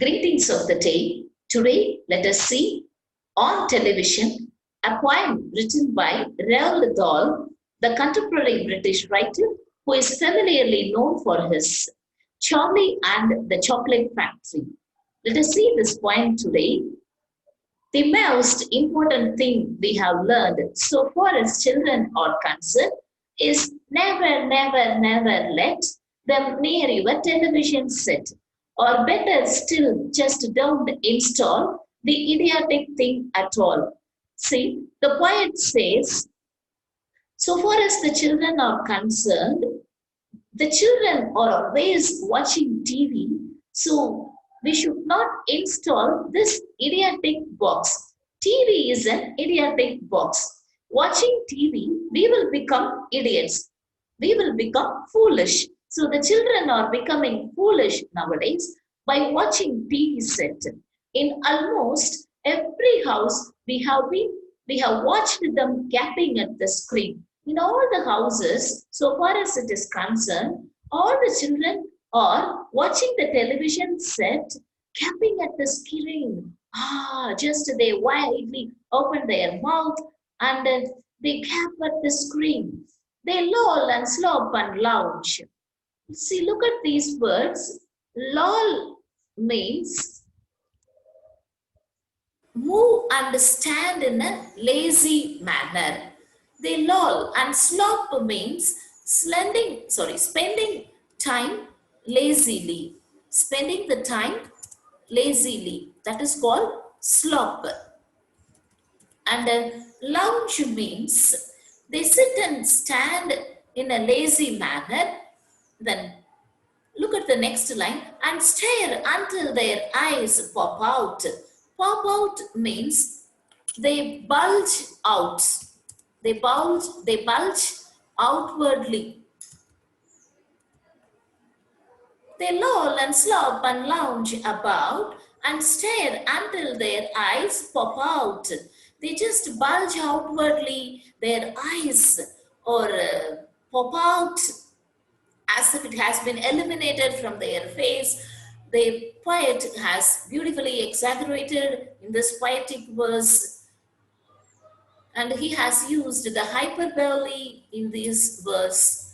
Greetings of the day. Today, let us see on television a poem written by Roald Dahl, the contemporary British writer who is familiarly known for his Charlie and the Chocolate Factory. Let us see this poem today. The most important thing we have learned so far as children are concerned is never, never, never let them near your television set. Or better still, just don't install the idiotic thing at all. See, the poet says, so far as the children are concerned, the children are always watching TV, so we should not install this idiotic box. TV is an idiotic box. Watching TV, we will become idiots. We will become foolish. So the children are becoming foolish nowadays by watching TV set. In almost every house, we have watched them gapping at the screen. In all the houses, so far as it is concerned, all the children are watching the television set, gapping at the screen. Just they widely open their mouth and they gap at the screen. They loll and slop and lounge. See, look at these words. Loll means move and stand in a lazy manner. They loll, and slop means spending time lazily. Spending the time lazily. That is called slop. And lounge means they sit and stand in a lazy manner. Then look at the next line and stare until their eyes pop out. Pop out means they bulge out. They bulge outwardly. They loll and slop and lounge about and stare until their eyes pop out. They just bulge outwardly their eyes or pop out as if it has been eliminated from their face. The poet has beautifully exaggerated in this poetic verse, and he has used the hyperbole in this verse.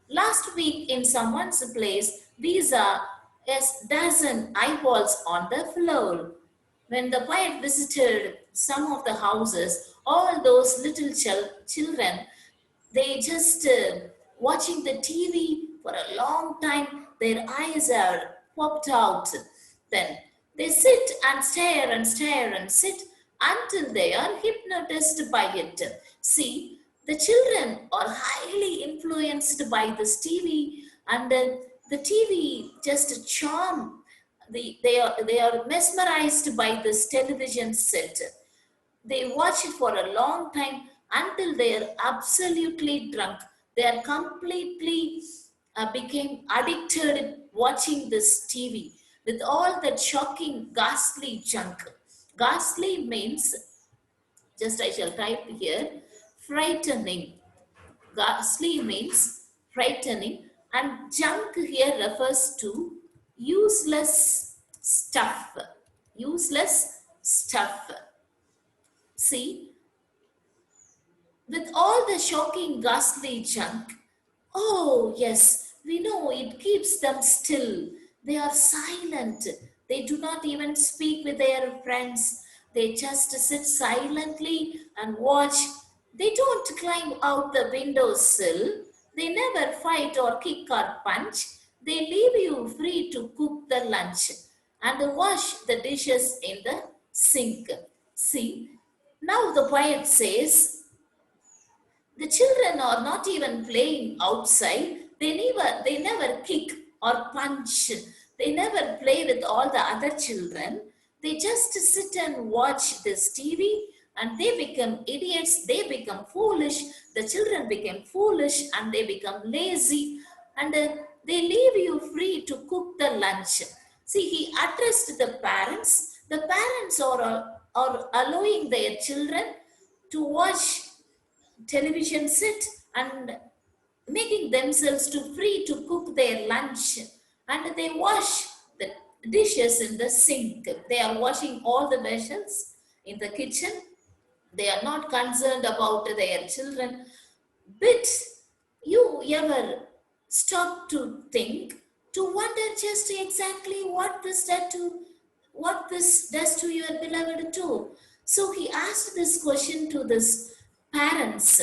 Last week in someone's place, these are a dozen eyeballs on the floor. When the poet visited some of the houses, all those little children, they just watching the TV for a long time, their eyes are popped out. Then they sit and stare and stare and sit until they are hypnotized by it. See, the children are highly influenced by this TV, and the TV just charm. They are mesmerized by this television set. They watch it for a long time until they are absolutely drunk. They are completely became addicted watching this TV with all that shocking, ghastly junk. Ghastly means, just I shall type here, frightening. Ghastly means frightening, and junk here refers to useless stuff. Useless stuff. See, with all the shocking, ghastly junk, oh, yes, we know it keeps them still. They are silent. They do not even speak with their friends. They just sit silently and watch. They don't climb out the windowsill. They never fight or kick or punch. They leave you free to cook the lunch and wash the dishes in the sink. See, now the poet says, the children are not even playing outside. They never kick or punch. They never play with all the other children. They just sit and watch this TV and they become idiots. They become foolish. The children become foolish and they become lazy, and they leave you free to cook the lunch. See, he addressed the parents. The parents are allowing their children to watch television set and making themselves to free to cook their lunch, and they wash the dishes in the sink. They are washing all the vessels in the kitchen. They are not concerned about their children. But you ever stop to think, to wonder just exactly what this does to your beloved too? So he asked this question to this parents.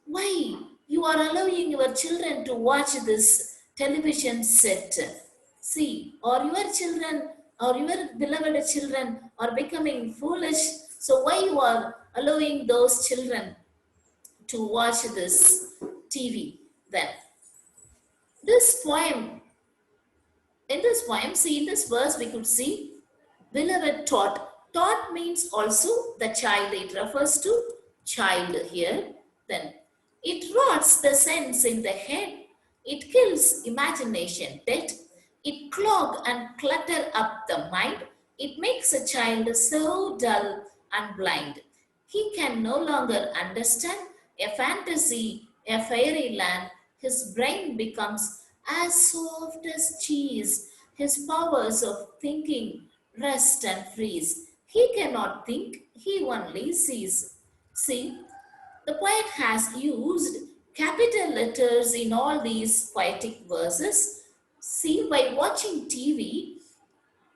Why you are allowing your children to watch this television set? See, or your children or your beloved children are becoming foolish. So why you are allowing those children to watch this TV? Then this poem, in this poem, see in this verse we could see beloved taught. Taught means also the child. It refers to child here. Then it rots the sense in the head. It kills imagination dead. It clog and clutter up the mind. It makes a child so dull and blind. He can no longer understand a fantasy, a fairyland. His brain becomes as soft as cheese. His powers of thinking rest and freeze. He cannot think, he only sees. See, the poet has used capital letters in all these poetic verses. See, by watching TV,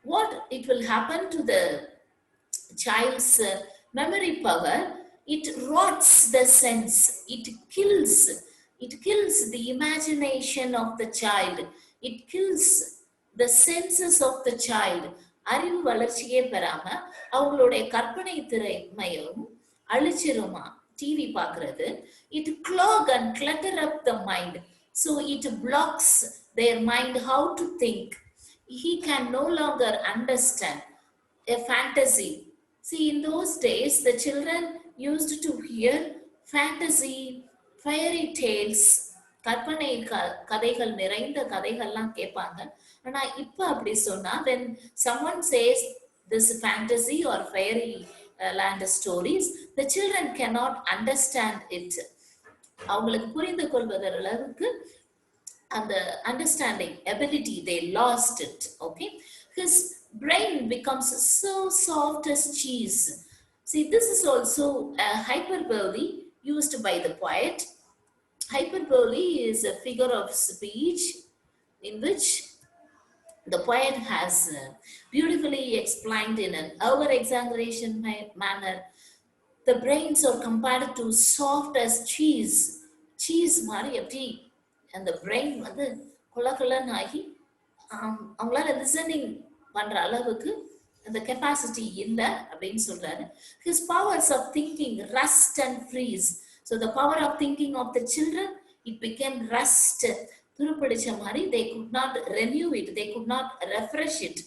what it will happen to the child's memory power, it rots the sense, it kills the imagination of the child, it kills the senses of the child. அறிவு வளர்ச்சியே பெறாம அவங்களுடைய கற்பனை திறமையும் அழிச்சிருமா TV பார்க்கறது. It clog and clutter up the mind, so it blocks their mind how to think. He can no longer understand a fantasy. See, in those days, the children used to hear fantasy, fairy tales, கற்பனை கதைகள் நிறைந்த கதைகள்லாம் கேட்பாங்க. ஆனா இப்ப அப்படி சொன்னா when someone says this fantasy or fairy land stories, the children cannot understand it. அவங்களுக்கு புரிந்து கொள்வதற்கு அளவுக்கு and the understanding ability, they lost it. Okay, his brain becomes so soft as cheese. See, this is also a hyperbole used by the poet. Hyperbole is a figure of speech in which the poet has beautifully explained in an over exaggeration manner. The brains are compared to soft as cheese. Cheese மாதிரி எப்படி அந்த brain வந்து கொலகலன்னு ஆகி அவங்களால listening பண்ற அளவுக்கு அந்த capacity இல்லை அப்படின்னு சொல்றாரு. His powers of thinking rust and freeze. So the power of thinking of the children, it became rust. துருப்பிடிச்ச மாதிரி they could not renew it, they could not refresh it,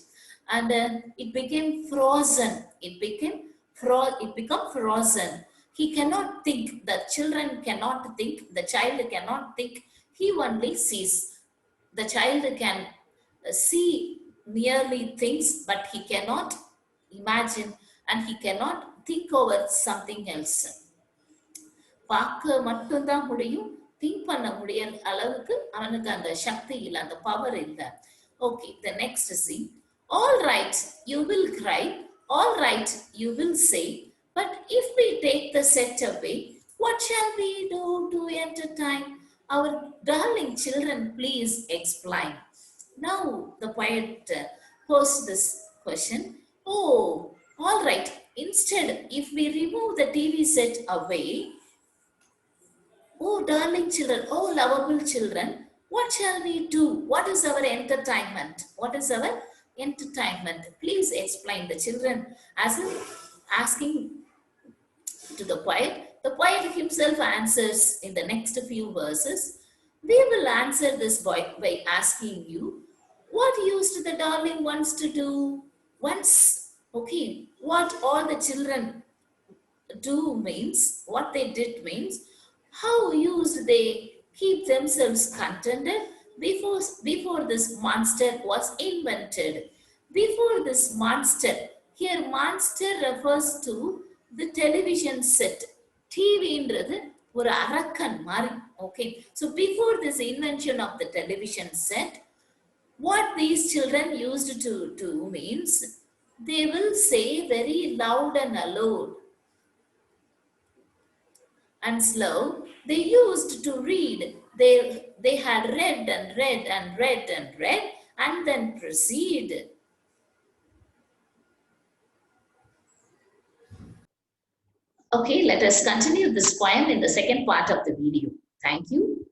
and it became frozen. It became frozen. He cannot think. The children cannot think. The child cannot think. He only sees. The child can see merely things, but he cannot imagine and he cannot think over something else. பார்க்க மட்டும்தான் முடியும், think பண்ண முடிய அளவுக்கு அவனுக்கு அந்த சக்தி இல்லை, அந்த பவர் இல்லை. Okay, the next scene. All right, you will cry. All right, you will say. But if we take the set away, what shall we do to entertain our darling children? Please explain. Now the poet posed this question. Oh, all right. Instead, if we remove the TV set away, oh darling children, oh lovable children, what shall we do? What is our entertainment? What is our entertainment? Please explain. The children as if asking to the poet. The poet himself answers in the next few verses. We will answer this boy by asking you, what used the darling ones to do once? Okay, what all the children do means, what they did means, how used they keep themselves contented before this monster was invented. Before this monster, here monster refers to the television set. டிவின்றது ஒரு அரக்கன் மாதிரி. Okay, so before this invention of the television set, What these children used to do means they will say very loud and aloud and slow. They used to read. They had read and read and read and read and then proceed. Okay, let us continue this poem in the second part of the video. Thank you.